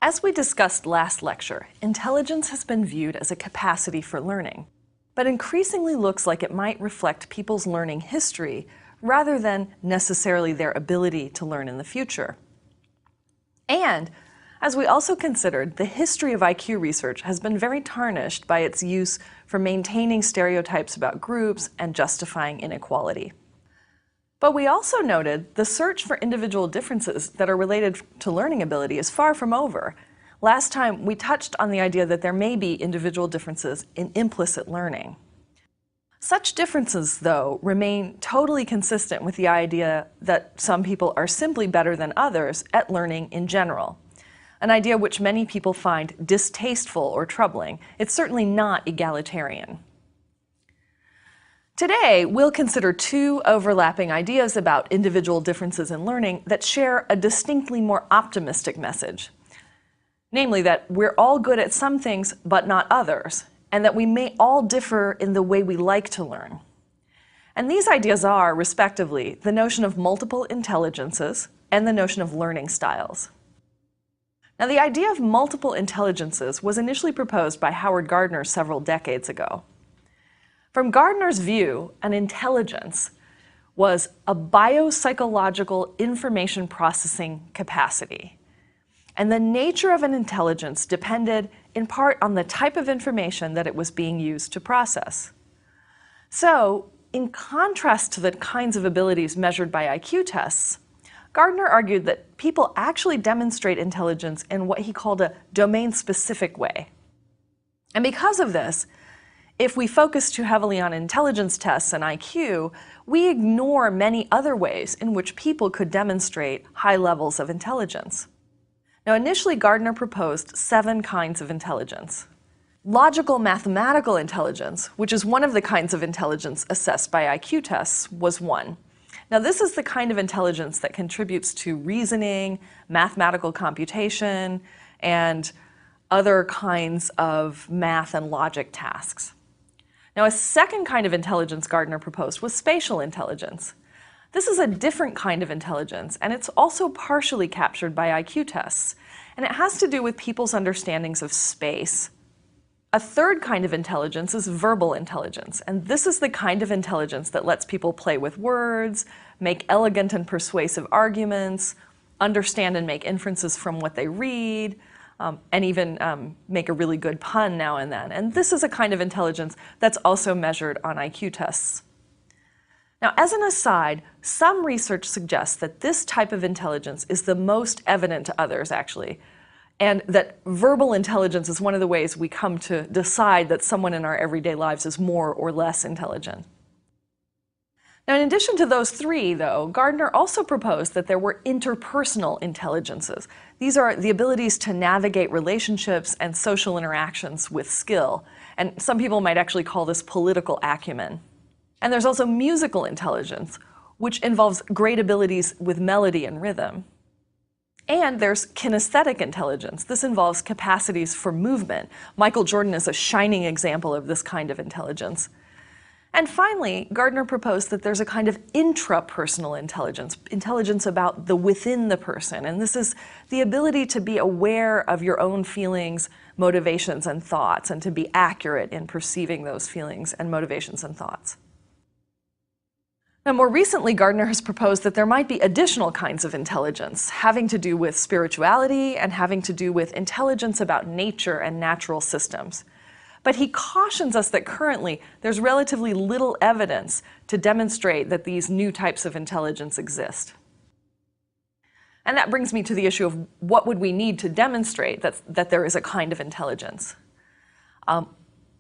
As we discussed last lecture, intelligence has been viewed as a capacity for learning, but increasingly looks like it might reflect people's learning history rather than necessarily their ability to learn in the future. And as we also considered, the history of IQ research has been very tarnished by its use for maintaining stereotypes about groups and justifying inequality. But we also noted the search for individual differences that are related to learning ability is far from over. Last time, we touched on the idea that there may be individual differences in implicit learning. Such differences, though, remain totally consistent with the idea that some people are simply better than others at learning in general, an idea which many people find distasteful or troubling. It's certainly not egalitarian. Today, we'll consider two overlapping ideas about individual differences in learning that share a distinctly more optimistic message. Namely, that we're all good at some things, but not others, and that we may all differ in the way we like to learn. And these ideas are, respectively, the notion of multiple intelligences and the notion of learning styles. Now, the idea of multiple intelligences was initially proposed by Howard Gardner several decades ago. From Gardner's view, an intelligence was a biopsychological information processing capacity. And the nature of an intelligence depended in part on the type of information that it was being used to process. So, in contrast to the kinds of abilities measured by IQ tests, Gardner argued that people actually demonstrate intelligence in what he called a domain-specific way. And because of this, if we focus too heavily on intelligence tests and IQ, we ignore many other ways in which people could demonstrate high levels of intelligence. Now, initially, Gardner proposed 7 kinds of intelligence. Logical mathematical intelligence, which is one of the kinds of intelligence assessed by IQ tests, was one. Now, this is the kind of intelligence that contributes to reasoning, mathematical computation, and other kinds of math and logic tasks. Now, a second kind of intelligence Gardner proposed was spatial intelligence. This is a different kind of intelligence, and it's also partially captured by IQ tests, and it has to do with people's understandings of space. A third kind of intelligence is verbal intelligence, and this is the kind of intelligence that lets people play with words, make elegant and persuasive arguments, understand and make inferences from what they read, and even make a really good pun now and then. And this is a kind of intelligence that's also measured on IQ tests. Now, as an aside, some research suggests that this type of intelligence is the most evident to others, actually, and that verbal intelligence is one of the ways we come to decide that someone in our everyday lives is more or less intelligent. Now, in addition to those 3, though, Gardner also proposed that there were interpersonal intelligences. These are the abilities to navigate relationships and social interactions with skill, and some people might actually call this political acumen. And there's also musical intelligence, which involves great abilities with melody and rhythm. And there's kinesthetic intelligence. This involves capacities for movement. Michael Jordan is a shining example of this kind of intelligence. And finally, Gardner proposed that there's a kind of intrapersonal intelligence, intelligence about the within the person. And this is the ability to be aware of your own feelings, motivations, and thoughts, and to be accurate in perceiving those feelings and motivations and thoughts. Now, more recently, Gardner has proposed that there might be additional kinds of intelligence having to do with spirituality and having to do with intelligence about nature and natural systems. But he cautions us that currently there's relatively little evidence to demonstrate that these new types of intelligence exist. And that brings me to the issue of what would we need to demonstrate that there is a kind of intelligence.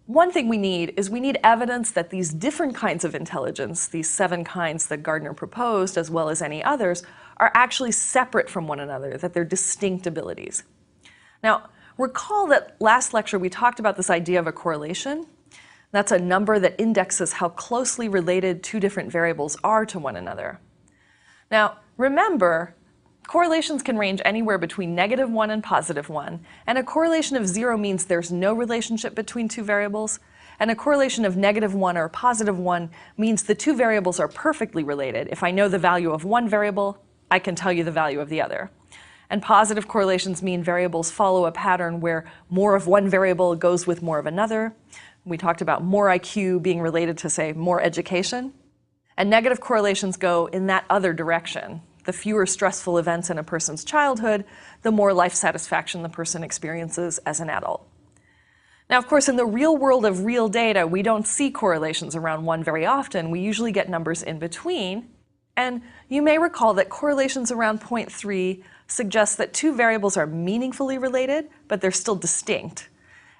One thing we need evidence that these different kinds of intelligence, these 7 kinds that Gardner proposed, as well as any others, are actually separate from one another, that they're distinct abilities. Now, recall that last lecture we talked about this idea of a correlation. That's a number that indexes how closely related 2 different variables are to one another. Now, remember, correlations can range anywhere between -1 and +1, and a correlation of 0 means there's no relationship between 2 variables, and a correlation of -1 or +1 means the 2 variables are perfectly related. If I know the value of one variable, I can tell you the value of the other. And positive correlations mean variables follow a pattern where more of one variable goes with more of another. We talked about more IQ being related to, say, more education. And negative correlations go in that other direction. The fewer stressful events in a person's childhood, the more life satisfaction the person experiences as an adult. Now, of course, in the real world of real data, we don't see correlations around 1 very often. We usually get numbers in between. And you may recall that correlations around 0.3 suggest that 2 variables are meaningfully related, but they're still distinct.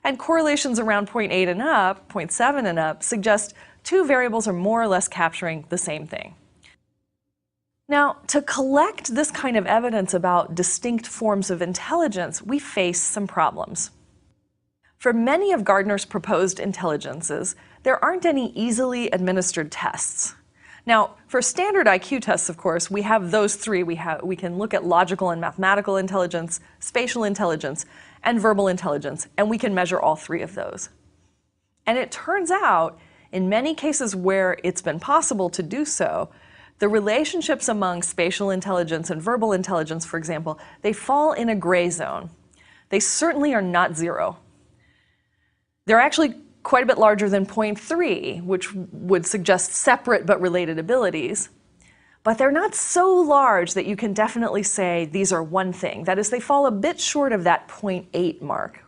And correlations around 0.8 and up, 0.7 and up, suggest 2 variables are more or less capturing the same thing. Now, to collect this kind of evidence about distinct forms of intelligence, we face some problems. For many of Gardner's proposed intelligences, there aren't any easily administered tests. Now, for standard IQ tests, of course, we have those 3. We can look at logical and mathematical intelligence, spatial intelligence, and verbal intelligence, and we can measure all 3 of those. And it turns out, in many cases where it's been possible to do so, the relationships among spatial intelligence and verbal intelligence, for example, they fall in a gray zone. They certainly are not 0. They're actually quite a bit larger than 0.3, which would suggest separate but related abilities. But they're not so large that you can definitely say these are one thing. That is, they fall a bit short of that 0.8 mark.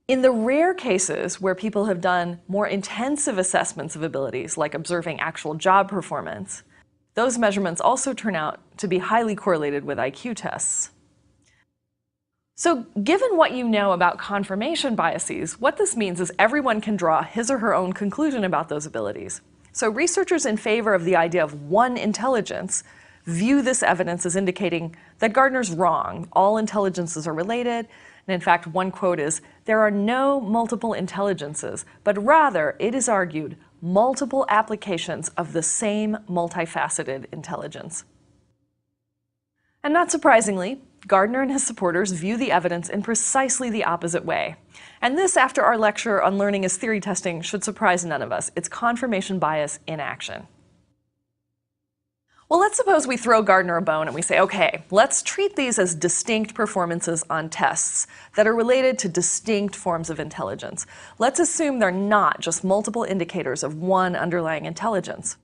In the rare cases where people have done more intensive assessments of abilities, like observing actual job performance, those measurements also turn out to be highly correlated with IQ tests. So given what you know about confirmation biases, what this means is everyone can draw his or her own conclusion about those abilities. So researchers in favor of the idea of one intelligence view this evidence as indicating that Gardner's wrong. All intelligences are related. And in fact, one quote is, "There are no multiple intelligences, but rather, it is argued, multiple applications of the same multifaceted intelligence." And not surprisingly, Gardner and his supporters view the evidence in precisely the opposite way. And this, after our lecture on learning as theory testing, should surprise none of us. It's confirmation bias in action. Well, let's suppose we throw Gardner a bone and we say, okay, let's treat these as distinct performances on tests that are related to distinct forms of intelligence. Let's assume they're not just multiple indicators of one underlying intelligence.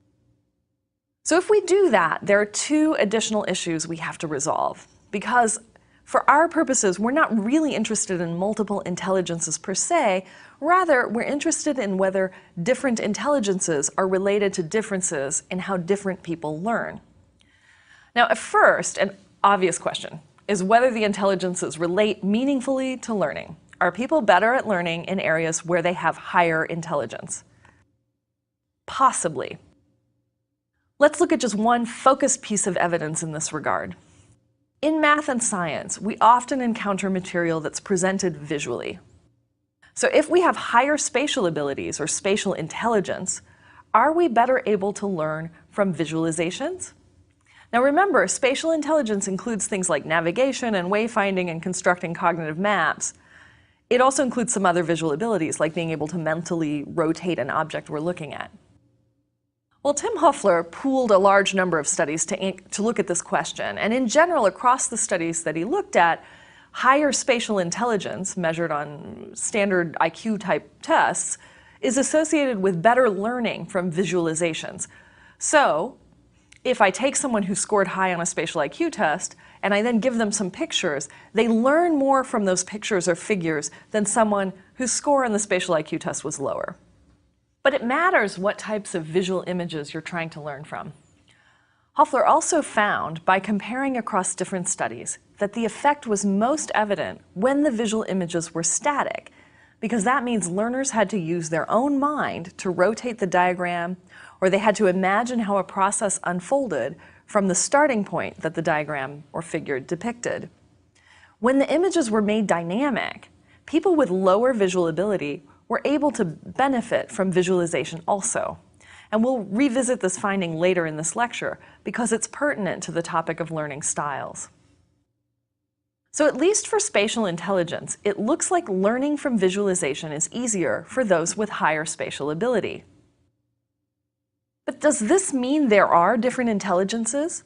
So if we do that, there are 2 additional issues we have to resolve. Because for our purposes, we're not really interested in multiple intelligences per se. Rather, we're interested in whether different intelligences are related to differences in how different people learn. Now, at first, an obvious question is whether the intelligences relate meaningfully to learning. Are people better at learning in areas where they have higher intelligence? Possibly. Let's look at just one focused piece of evidence in this regard. In math and science, we often encounter material that's presented visually. So if we have higher spatial abilities or spatial intelligence, are we better able to learn from visualizations? Now remember, spatial intelligence includes things like navigation and wayfinding and constructing cognitive maps. It also includes some other visual abilities, like being able to mentally rotate an object we're looking at. Well, Tim Hoeffler pooled a large number of studies to look at this question, and in general, across the studies that he looked at, higher spatial intelligence, measured on standard IQ-type tests, is associated with better learning from visualizations. So, if I take someone who scored high on a spatial IQ test, and I then give them some pictures, they learn more from those pictures or figures than someone whose score on the spatial IQ test was lower. But it matters what types of visual images you're trying to learn from. Hoeffler also found, by comparing across different studies, that the effect was most evident when the visual images were static, because that means learners had to use their own mind to rotate the diagram, or they had to imagine how a process unfolded from the starting point that the diagram or figure depicted. When the images were made dynamic, people with lower visual ability were able to benefit from visualization also. And we'll revisit this finding later in this lecture because it's pertinent to the topic of learning styles. So at least for spatial intelligence, it looks like learning from visualization is easier for those with higher spatial ability. But does this mean there are different intelligences?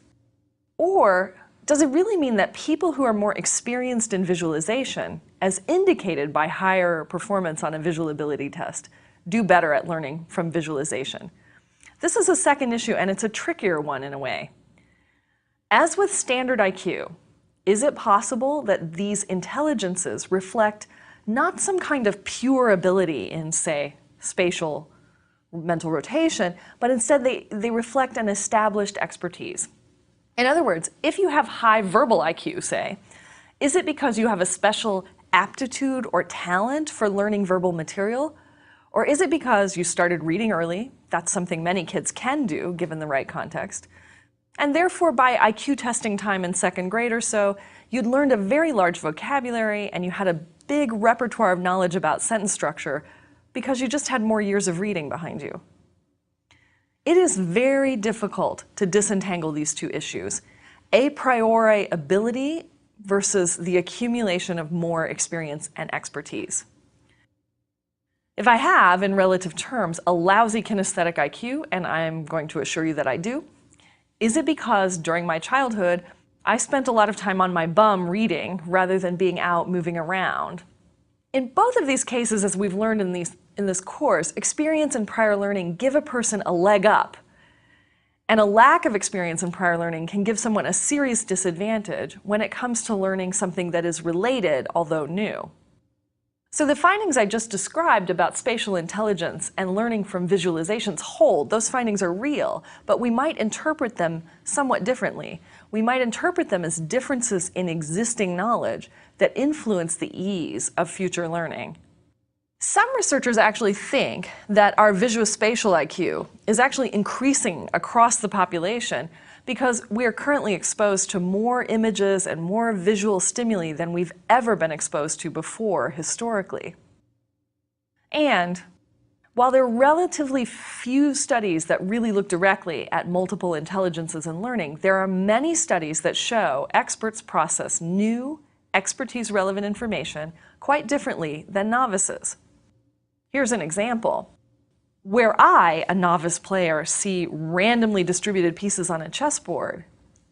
Or Does it really mean that people who are more experienced in visualization, as indicated by higher performance on a visual ability test, do better at learning from visualization? This is a second issue, and it's a trickier one in a way. As with standard IQ, is it possible that these intelligences reflect not some kind of pure ability in, say, spatial mental rotation, but instead they reflect an established expertise? In other words, if you have high verbal IQ, say, is it because you have a special aptitude or talent for learning verbal material? Or is it because you started reading early? That's something many kids can do, given the right context. And therefore, by IQ testing time in second grade or so, you'd learned a very large vocabulary and you had a big repertoire of knowledge about sentence structure because you just had more years of reading behind you. It is very difficult to disentangle these two issues, a priori ability versus the accumulation of more experience and expertise. If I have, in relative terms, a lousy kinesthetic IQ, and I'm going to assure you that I do, is it because during my childhood, I spent a lot of time on my bum reading rather than being out moving around? In both of these cases, as we've learned in this course, experience and prior learning give a person a leg up. And a lack of experience in prior learning can give someone a serious disadvantage when it comes to learning something that is related, although new. So the findings I just described about spatial intelligence and learning from visualizations hold. Those findings are real, but we might interpret them somewhat differently. We might interpret them as differences in existing knowledge that influence the ease of future learning. Some researchers actually think that our visuospatial IQ is actually increasing across the population because we are currently exposed to more images and more visual stimuli than we've ever been exposed to before historically. And while there are relatively few studies that really look directly at multiple intelligences in learning, there are many studies that show experts process new, expertise-relevant information quite differently than novices. Here's an example. Where I, a novice player, see randomly distributed pieces on a chessboard,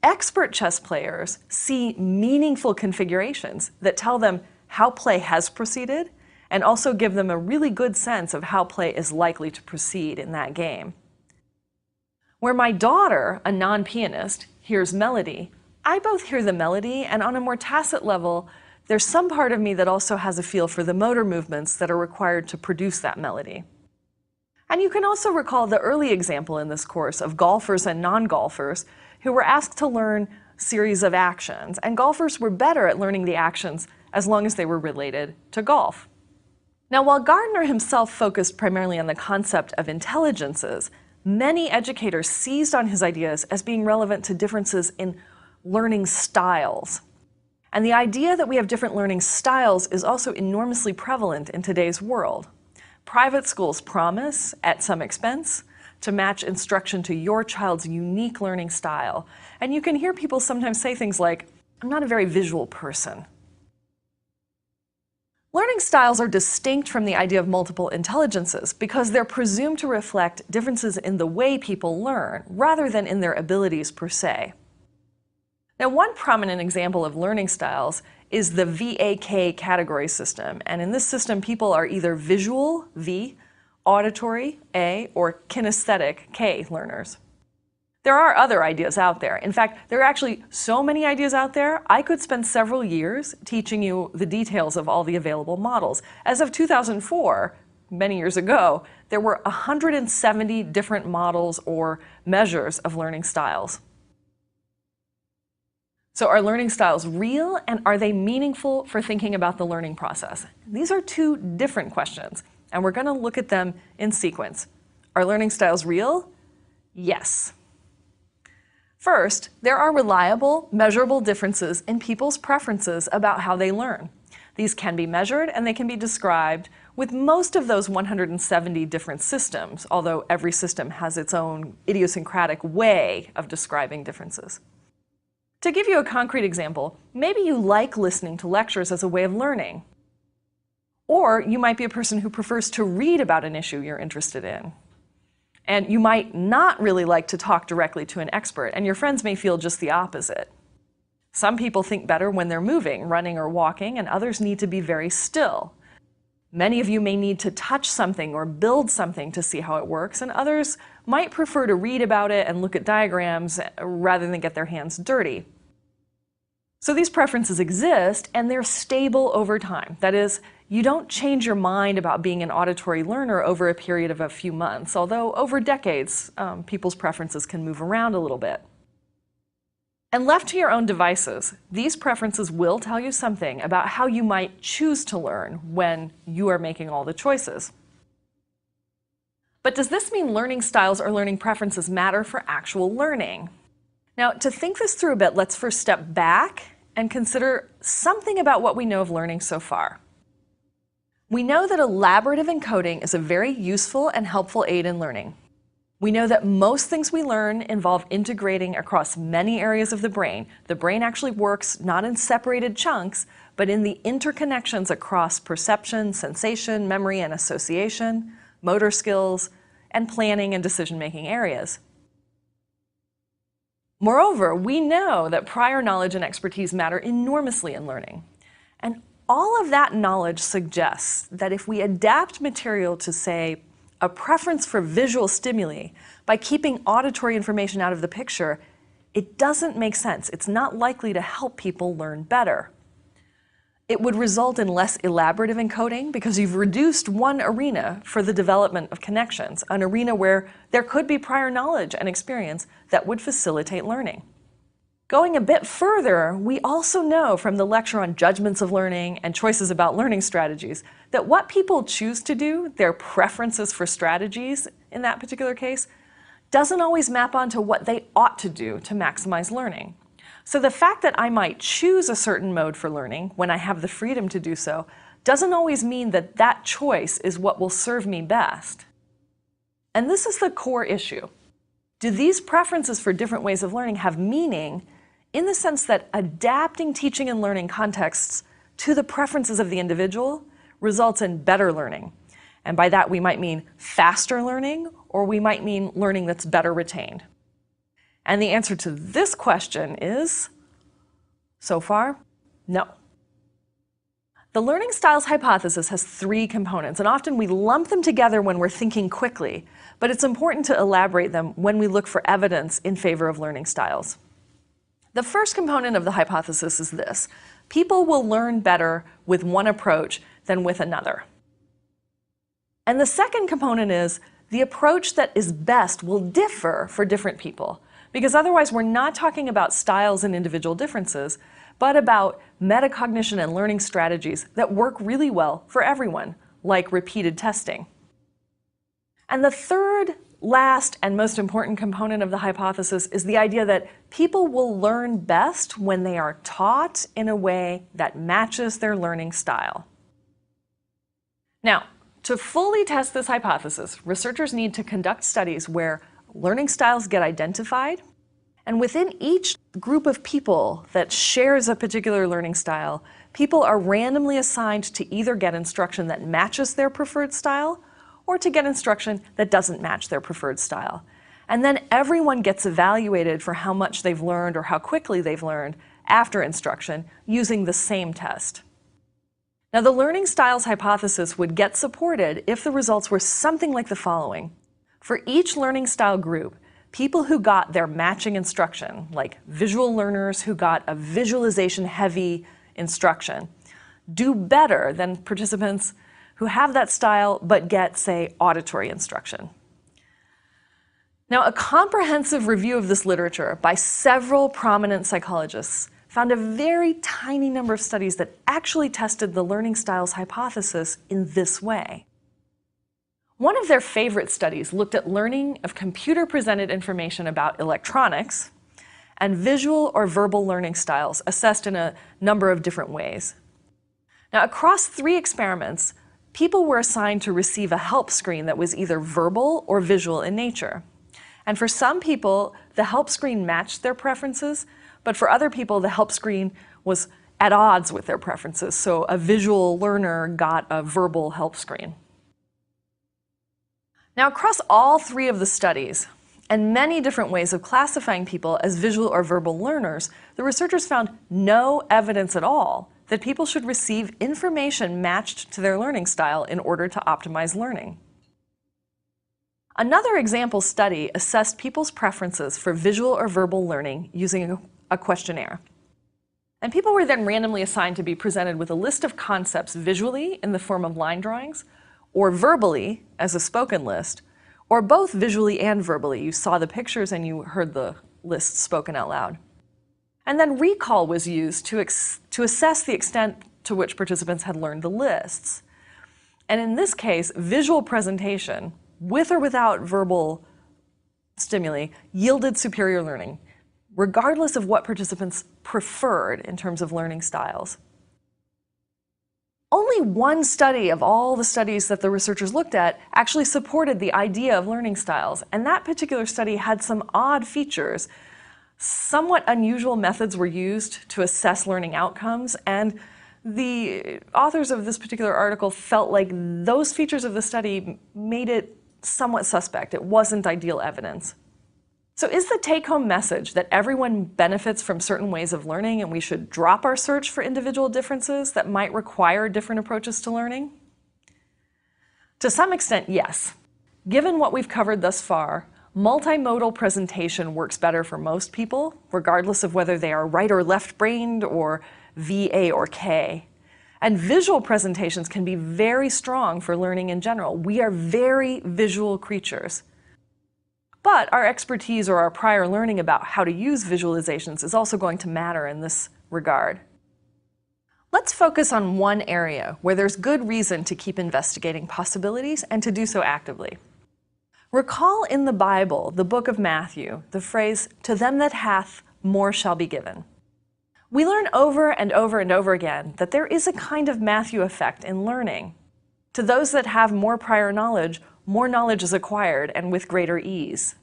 expert chess players see meaningful configurations that tell them how play has proceeded and also give them a really good sense of how play is likely to proceed in that game. Where my daughter, a non-pianist, hears melody, I both hear the melody and on a more tacit level, there's some part of me that also has a feel for the motor movements that are required to produce that melody. And you can also recall the early example in this course of golfers and non-golfers who were asked to learn a series of actions, and golfers were better at learning the actions as long as they were related to golf. Now, while Gardner himself focused primarily on the concept of intelligences, many educators seized on his ideas as being relevant to differences in learning styles. And the idea that we have different learning styles is also enormously prevalent in today's world. Private schools promise, at some expense, to match instruction to your child's unique learning style. And you can hear people sometimes say things like, "I'm not a very visual person." Learning styles are distinct from the idea of multiple intelligences because they're presumed to reflect differences in the way people learn rather than in their abilities per se. Now, one prominent example of learning styles is the VAK category system. And in this system, people are either visual, V, auditory, A, or kinesthetic, K learners. There are other ideas out there. In fact, there are actually so many ideas out there, I could spend several years teaching you the details of all the available models. As of 2004, many years ago, there were 170 different models or measures of learning styles. So are learning styles real, and are they meaningful for thinking about the learning process? These are two different questions, and we're going to look at them in sequence. Are learning styles real? Yes. First, there are reliable, measurable differences in people's preferences about how they learn. These can be measured and they can be described with most of those 170 different systems, although every system has its own idiosyncratic way of describing differences. To give you a concrete example, maybe you like listening to lectures as a way of learning. Or you might be a person who prefers to read about an issue you're interested in. And you might not really like to talk directly to an expert, and your friends may feel just the opposite. Some people think better when they're moving, running or walking, and others need to be very still. Many of you may need to touch something or build something to see how it works, and others might prefer to read about it and look at diagrams rather than get their hands dirty. So these preferences exist, and they're stable over time. That is, you don't change your mind about being an auditory learner over a period of a few months, although over decades, people's preferences can move around a little bit. And left to your own devices, these preferences will tell you something about how you might choose to learn when you are making all the choices. But does this mean learning styles or learning preferences matter for actual learning? Now, to think this through a bit, let's first step back and consider something about what we know of learning so far. We know that elaborative encoding is a very useful and helpful aid in learning. We know that most things we learn involve integrating across many areas of the brain. The brain actually works not in separated chunks, but in the interconnections across perception, sensation, memory, and association, motor skills, and planning and decision-making areas. Moreover, we know that prior knowledge and expertise matter enormously in learning. And all of that knowledge suggests that if we adapt material to, say, a preference for visual stimuli by keeping auditory information out of the picture, it doesn't make sense. It's not likely to help people learn better. It would result in less elaborative encoding because you've reduced one arena for the development of connections, an arena where there could be prior knowledge and experience that would facilitate learning. Going a bit further, we also know from the lecture on judgments of learning and choices about learning strategies that what people choose to do, their preferences for strategies in that particular case, doesn't always map onto what they ought to do to maximize learning. So the fact that I might choose a certain mode for learning when I have the freedom to do so doesn't always mean that that choice is what will serve me best. And this is the core issue. Do these preferences for different ways of learning have meaning in the sense that adapting teaching and learning contexts to the preferences of the individual results in better learning? And by that we might mean faster learning, or we might mean learning that's better retained. And the answer to this question is, so far, no. The learning styles hypothesis has three components, and often we lump them together when we're thinking quickly, but it's important to elaborate them when we look for evidence in favor of learning styles. The first component of the hypothesis is this: people will learn better with one approach than with another. And the second component is the approach that is best will differ for different people, because otherwise we're not talking about styles and individual differences, but about metacognition and learning strategies that work really well for everyone, like repeated testing. And the third, last, and most important component of the hypothesis is the idea that people will learn best when they are taught in a way that matches their learning style. Now, to fully test this hypothesis, researchers need to conduct studies where learning styles get identified, and within each group of people that shares a particular learning style, people are randomly assigned to either get instruction that matches their preferred style or to get instruction that doesn't match their preferred style. And then everyone gets evaluated for how much they've learned or how quickly they've learned after instruction using the same test. Now, the learning styles hypothesis would get supported if the results were something like the following. For each learning style group, people who got their matching instruction, like visual learners who got a visualization-heavy instruction, do better than participants who have that style but get, say, auditory instruction. Now, a comprehensive review of this literature by several prominent psychologists found a very tiny number of studies that actually tested the learning styles hypothesis in this way. One of their favorite studies looked at learning of computer-presented information about electronics and visual or verbal learning styles assessed in a number of different ways. Now, across 3 experiments, people were assigned to receive a help screen that was either verbal or visual in nature. And for some people, the help screen matched their preferences, but for other people, the help screen was at odds with their preferences. So a visual learner got a verbal help screen. Now, across all 3 of the studies, and many different ways of classifying people as visual or verbal learners, the researchers found no evidence at all that people should receive information matched to their learning style in order to optimize learning. Another example study assessed people's preferences for visual or verbal learning using a questionnaire. And people were then randomly assigned to be presented with a list of concepts visually in the form of line drawings, or verbally as a spoken list, or both visually and verbally. You saw the pictures and you heard the list spoken out loud. And then recall was used to assess the extent to which participants had learned the lists. And in this case, visual presentation, with or without verbal stimuli, yielded superior learning, regardless of what participants preferred in terms of learning styles. Only one study of all the studies that the researchers looked at actually supported the idea of learning styles, and that particular study had some odd features. Somewhat unusual methods were used to assess learning outcomes, and the authors of this particular article felt like those features of the study made it somewhat suspect. It wasn't ideal evidence. So is the take-home message that everyone benefits from certain ways of learning and we should drop our search for individual differences that might require different approaches to learning? To some extent, yes. Given what we've covered thus far, multimodal presentation works better for most people, regardless of whether they are right or left-brained or VA or K. And visual presentations can be very strong for learning in general. We are very visual creatures. But our expertise or our prior learning about how to use visualizations is also going to matter in this regard. Let's focus on one area where there's good reason to keep investigating possibilities and to do so actively. Recall in the Bible, the book of Matthew, the phrase, "To them that hath, more shall be given." We learn over and over and over again that there is a kind of Matthew effect in learning. To those that have more prior knowledge, more knowledge is acquired and with greater ease.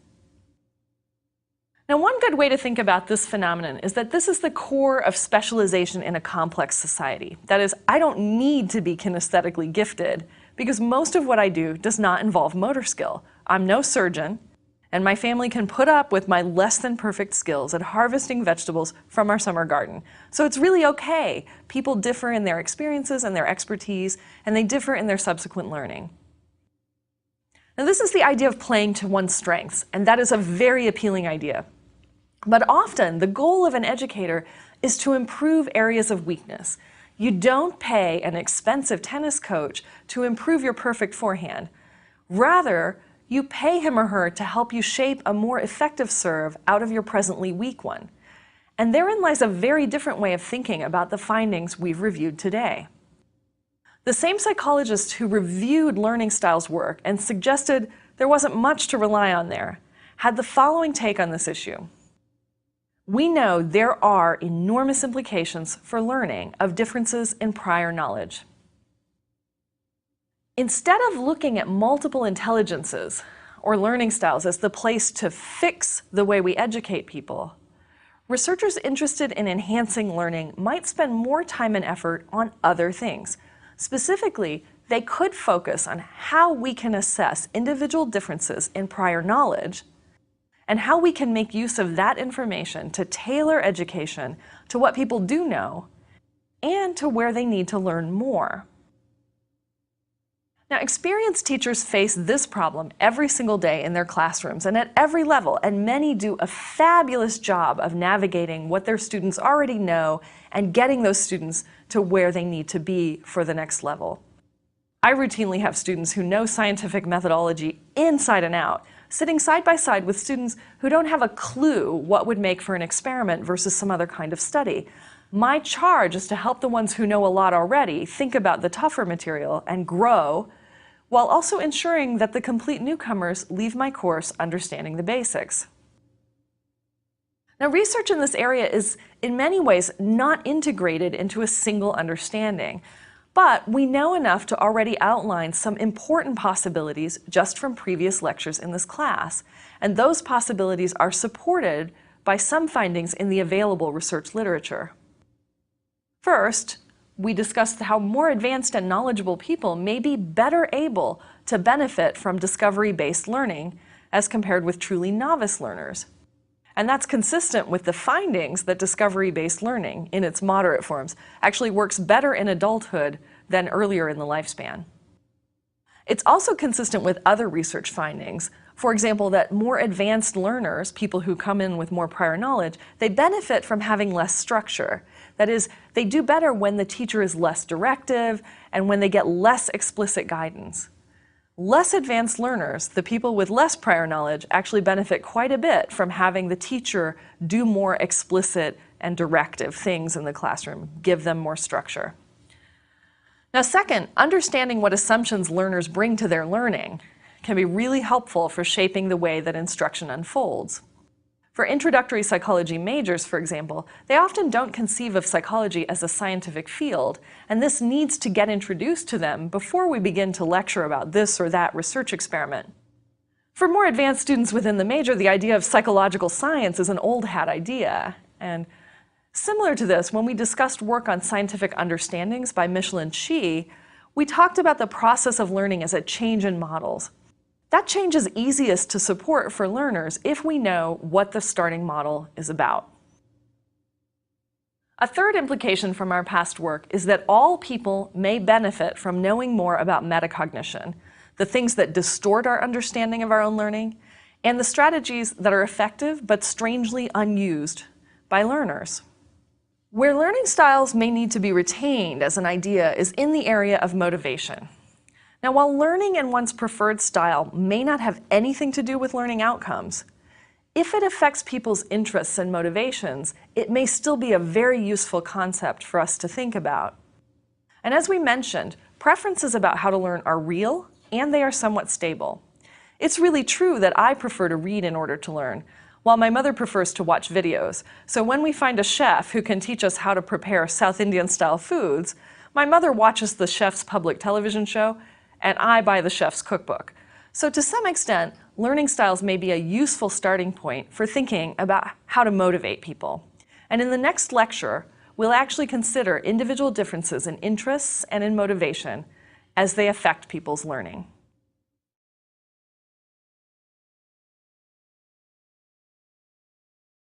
Now, one good way to think about this phenomenon is that this is the core of specialization in a complex society. That is, I don't need to be kinesthetically gifted because most of what I do does not involve motor skill. I'm no surgeon, and my family can put up with my less than perfect skills at harvesting vegetables from our summer garden. So it's really okay. People differ in their experiences and their expertise, and they differ in their subsequent learning. Now, this is the idea of playing to one's strengths, and that is a very appealing idea. But often, the goal of an educator is to improve areas of weakness. You don't pay an expensive tennis coach to improve your perfect forehand. Rather, you pay him or her to help you shape a more effective serve out of your presently weak one. And therein lies a very different way of thinking about the findings we've reviewed today. The same psychologist who reviewed learning styles work and suggested there wasn't much to rely on there had the following take on this issue. We know there are enormous implications for learning of differences in prior knowledge. Instead of looking at multiple intelligences or learning styles as the place to fix the way we educate people, researchers interested in enhancing learning might spend more time and effort on other things. Specifically, they could focus on how we can assess individual differences in prior knowledge and how we can make use of that information to tailor education to what people do know and to where they need to learn more. Now, experienced teachers face this problem every single day in their classrooms and at every level, and many do a fabulous job of navigating what their students already know and getting those students to where they need to be for the next level. I routinely have students who know scientific methodology inside and out, sitting side by side with students who don't have a clue what would make for an experiment versus some other kind of study. My charge is to help the ones who know a lot already think about the tougher material and grow, while also ensuring that the complete newcomers leave my course understanding the basics. Now, research in this area is in many ways not integrated into a single understanding, but we know enough to already outline some important possibilities just from previous lectures in this class, and those possibilities are supported by some findings in the available research literature. First, we discussed how more advanced and knowledgeable people may be better able to benefit from discovery-based learning as compared with truly novice learners. And that's consistent with the findings that discovery-based learning, in its moderate forms, actually works better in adulthood than earlier in the lifespan. It's also consistent with other research findings. For example, that more advanced learners, people who come in with more prior knowledge, they benefit from having less structure. That is, they do better when the teacher is less directive and when they get less explicit guidance. Less advanced learners, the people with less prior knowledge, actually benefit quite a bit from having the teacher do more explicit and directive things in the classroom, give them more structure. Now, second, understanding what assumptions learners bring to their learning can be really helpful for shaping the way that instruction unfolds. For introductory psychology majors, for example, they often don't conceive of psychology as a scientific field, and this needs to get introduced to them before we begin to lecture about this or that research experiment. For more advanced students within the major, the idea of psychological science is an old hat idea. And similar to this, when we discussed work on scientific understandings by Michelin Chi, we talked about the process of learning as a change in models. That change is easiest to support for learners if we know what the starting model is about. A third implication from our past work is that all people may benefit from knowing more about metacognition, the things that distort our understanding of our own learning, and the strategies that are effective but strangely unused by learners. Where learning styles may need to be retained as an idea is in the area of motivation. Now, while learning in one's preferred style may not have anything to do with learning outcomes, if it affects people's interests and motivations, it may still be a very useful concept for us to think about. And as we mentioned, preferences about how to learn are real and they are somewhat stable. It's really true that I prefer to read in order to learn, while my mother prefers to watch videos. So when we find a chef who can teach us how to prepare South Indian-style foods, my mother watches the chef's public television show, and I buy the chef's cookbook. So to some extent, learning styles may be a useful starting point for thinking about how to motivate people. And in the next lecture, we'll actually consider individual differences in interests and in motivation as they affect people's learning.